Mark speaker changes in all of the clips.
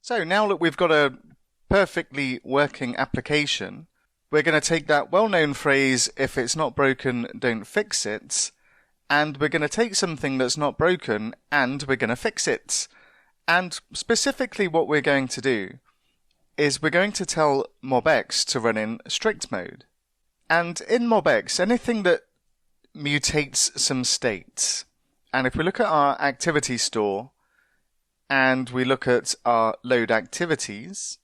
Speaker 1: So now that we've got a perfectly working application, we're going to take that well-known phrase, if it's not broken, don't fix it, and we're going to take something that's not broken and we're going to fix it. And specifically what we're going to do is we're going to tell MobX to run in strict mode. And in MobX, anything that mutates some states, and if we look at our activity store and we look at our load activities,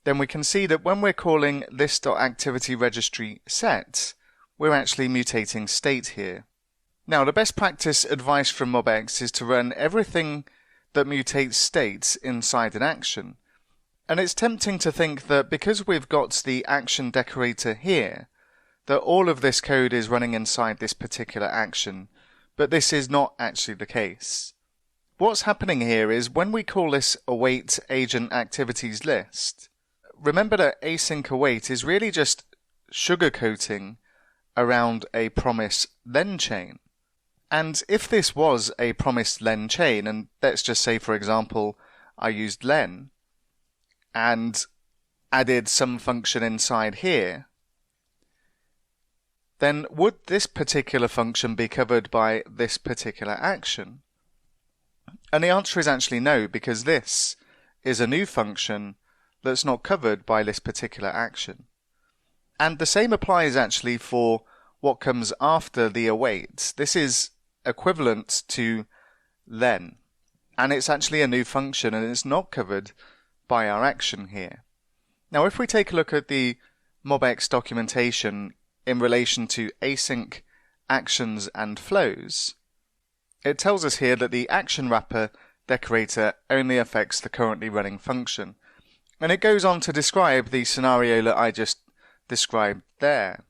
Speaker 1: then we can see that when we're calling this.activityRegistrySet, we're actually mutating state here. Now, the best practice advice from MobX is to run everything that mutates states inside an action. And it's tempting to think that because we've got the action decorator here, that all of this code is running inside this particular action, but this is not actually the case. What's happening here is when we call this await agent activities list, remember that async await is really just sugarcoating around a promise len chain. And if this was a promised len chain, and let's just say, for example, I used len and added some function inside here, then would this particular function be covered by this particular action? And the answer is actually no, because this is a new function that's not covered by this particular action. And the same applies actually for what comes after the await. This is equivalent to len, and it's actually a new function and it's not covered by our action here. Now if we take a look at the MobX documentation in relation to async actions and flows, it tells us here that the action wrapper decorator only affects the currently running function. And it goes on to describe the scenario that I just described there.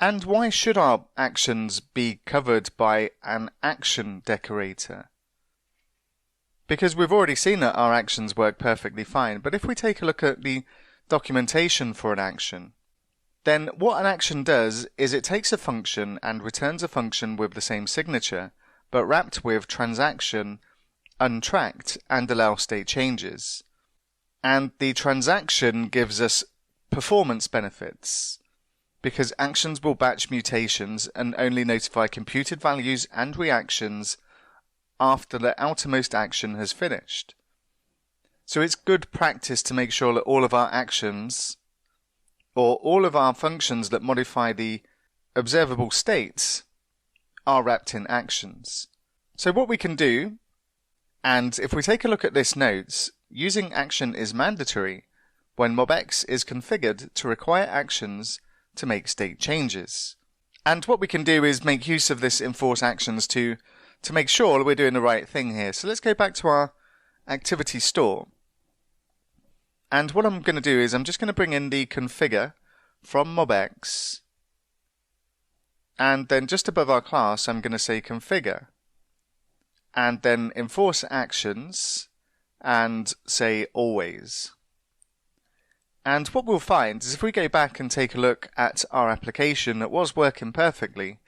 Speaker 1: And why should our actions be covered by an action decorator? Because we've already seen that our actions work perfectly fine, but if we take a look at the documentation for an action, then what an action does is it takes a function and returns a function with the same signature, but wrapped with transaction, untracked, and allow state changes. And the transaction gives us performance benefits, because actions will batch mutations and only notify computed values and reactions after the outermost action has finished. So it's good practice to make sure that all of our actions, or all of our functions that modify the observable states, are wrapped in actions. So what we can do, and if we take a look at this note, using action is mandatory when MobX is configured to require actions to make state changes. And what we can do is make use of this enforce actions to make sure that we're doing the right thing here. So let's go back to our activity store. And what I'm going to do is I'm just going to bring in the configure from MobX, and then just above our class I'm going to say configure, and then enforce actions and say always. And what we'll find is if we go back and take a look at our application that was working perfectly,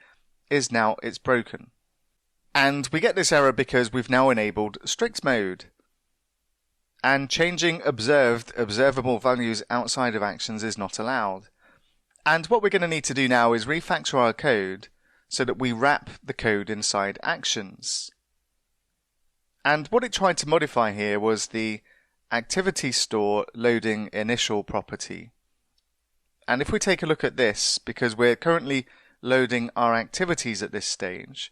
Speaker 1: is now it's broken. And we get this error because we've now enabled strict mode. And changing observable values outside of actions is not allowed. And what we're going to need to do now is refactor our code so that we wrap the code inside actions. And what it tried to modify here was the activity store loading initial property. And if we take a look at this, because we're currently loading our activities at this stage,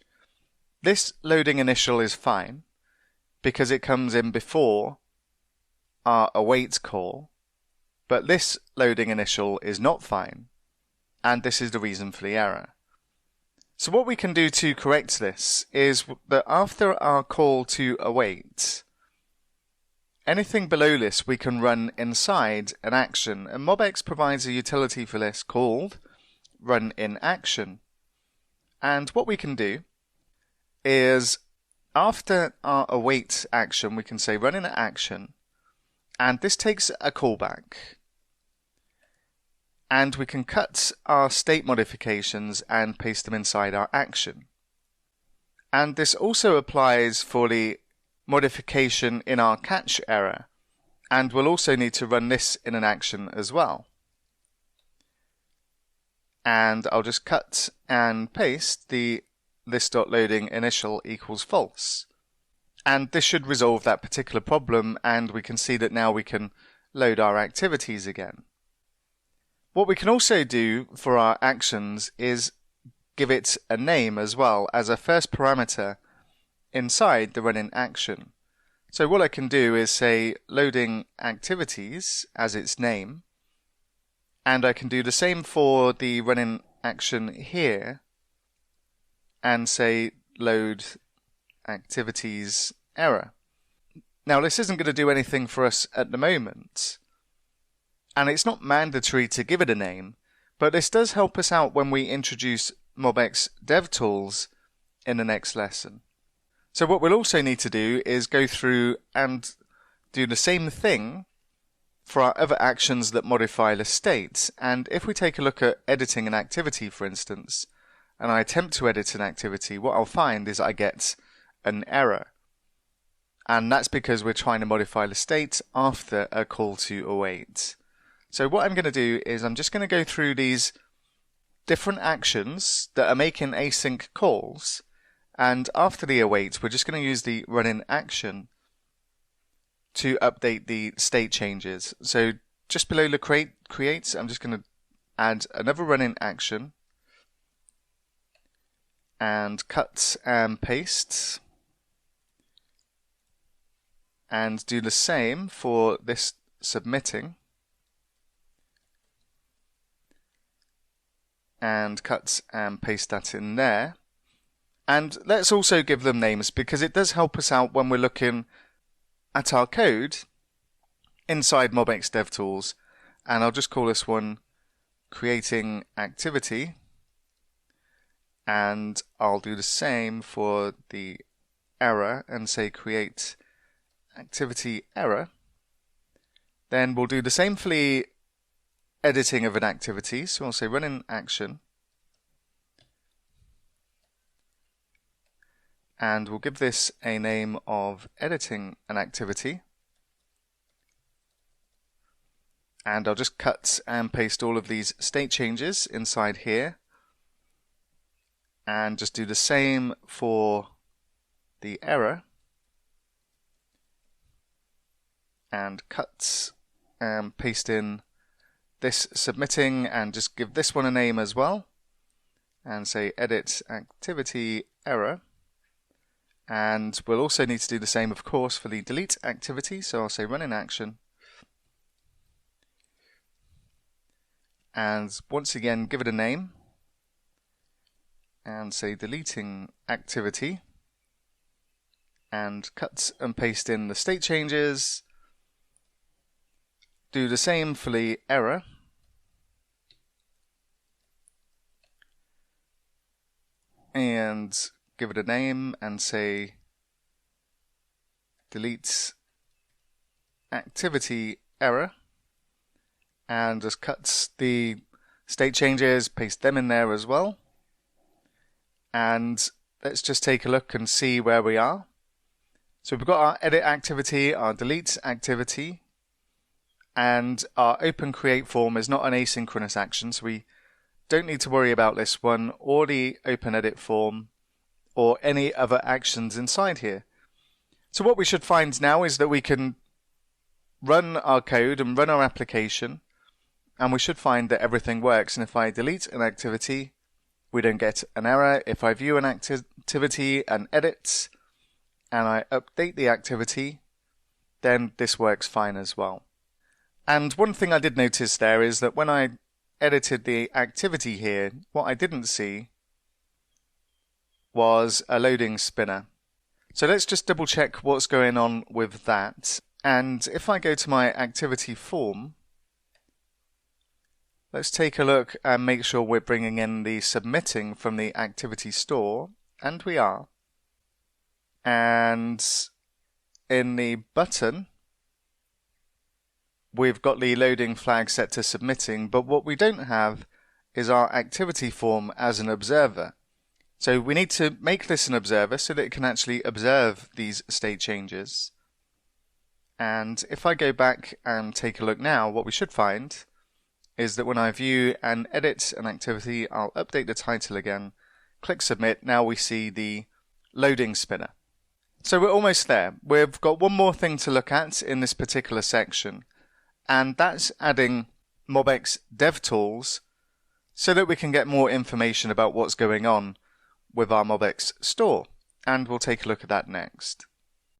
Speaker 1: this loading initial is fine because it comes in before our await call, but this loading initial is not fine, and this is the reason for the error. So what we can do to correct this is that after our call to await, anything below this we can run inside an action, and MobX provides a utility for this called run in action. And what we can do is after our await action we can say run in action, and this takes a callback. And we can cut our state modifications and paste them inside our action. And this also applies for the modification in our catch error. And we'll also need to run this in an action as well. And I'll just cut and paste the list.loading initial equals false. And this should resolve that particular problem, and we can see that now we can load our activities again. What we can also do for our actions is give it a name as well as a first parameter inside the running action. So what I can do is say loading activities as its name, and I can do the same for the running action here and say load activities error. Now this isn't going to do anything for us at the moment, and it's not mandatory to give it a name, but this does help us out when we introduce MobX DevTools in the next lesson. So what we'll also need to do is go through and do the same thing for our other actions that modify the state. And if we take a look at editing an activity, for instance, and I attempt to edit an activity, what I'll find is I get an error. And that's because we're trying to modify the state after a call to await. So what I'm going to do is I'm just going to go through these different actions that are making async calls, and after the await we're just going to use the running action to update the state changes. So just below the create, I'm just going to add another running action and cut and paste, and do the same for this submitting, and cut and paste that in there. And let's also give them names, because it does help us out when we're looking at our code inside MobX DevTools. And I'll just call this one creating activity, and I'll do the same for the error and say create activity error. Then we'll do the same for the editing of an activity, so I'll say running action, and we'll give this a name of editing an activity, and I'll just cut and paste all of these state changes inside here, and just do the same for the error, and cut and paste in this submitting, and just give this one a name as well, and say edit activity error. And we'll also need to do the same, of course, for the delete activity, so I'll say running action, and once again give it a name and say deleting activity, and cut and paste in the state changes. Do the same for the error, and give it a name and say delete activity error, and just cut the state changes, paste them in there as well. And let's just take a look and see where we are. So we've got our edit activity, our delete activity, and our open create form is not an asynchronous action, so we don't need to worry about this one or the open edit form or any other actions inside here. So what we should find now is that we can run our code and run our application, and we should find that everything works. And if I delete an activity, we don't get an error. If I view an activity and edit, and I update the activity, then this works fine as well. And one thing I did notice there is that when I edited the activity here, what I didn't see was a loading spinner. So let's just double check what's going on with that. And if I go to my activity form, let's take a look and make sure we're bringing in the submitting from the activity store, and we are. And in the button, we've got the loading flag set to submitting, but what we don't have is our activity form as an observer. So we need to make this an observer so that it can actually observe these state changes. And if I go back and take a look now, what we should find is that when I view and edit an activity, I'll update the title again, click submit. Now we see the loading spinner. So we're almost there. We've got one more thing to look at in this particular section, and that's adding MobX DevTools so that we can get more information about what's going on with our MobX store. And we'll take a look at that next.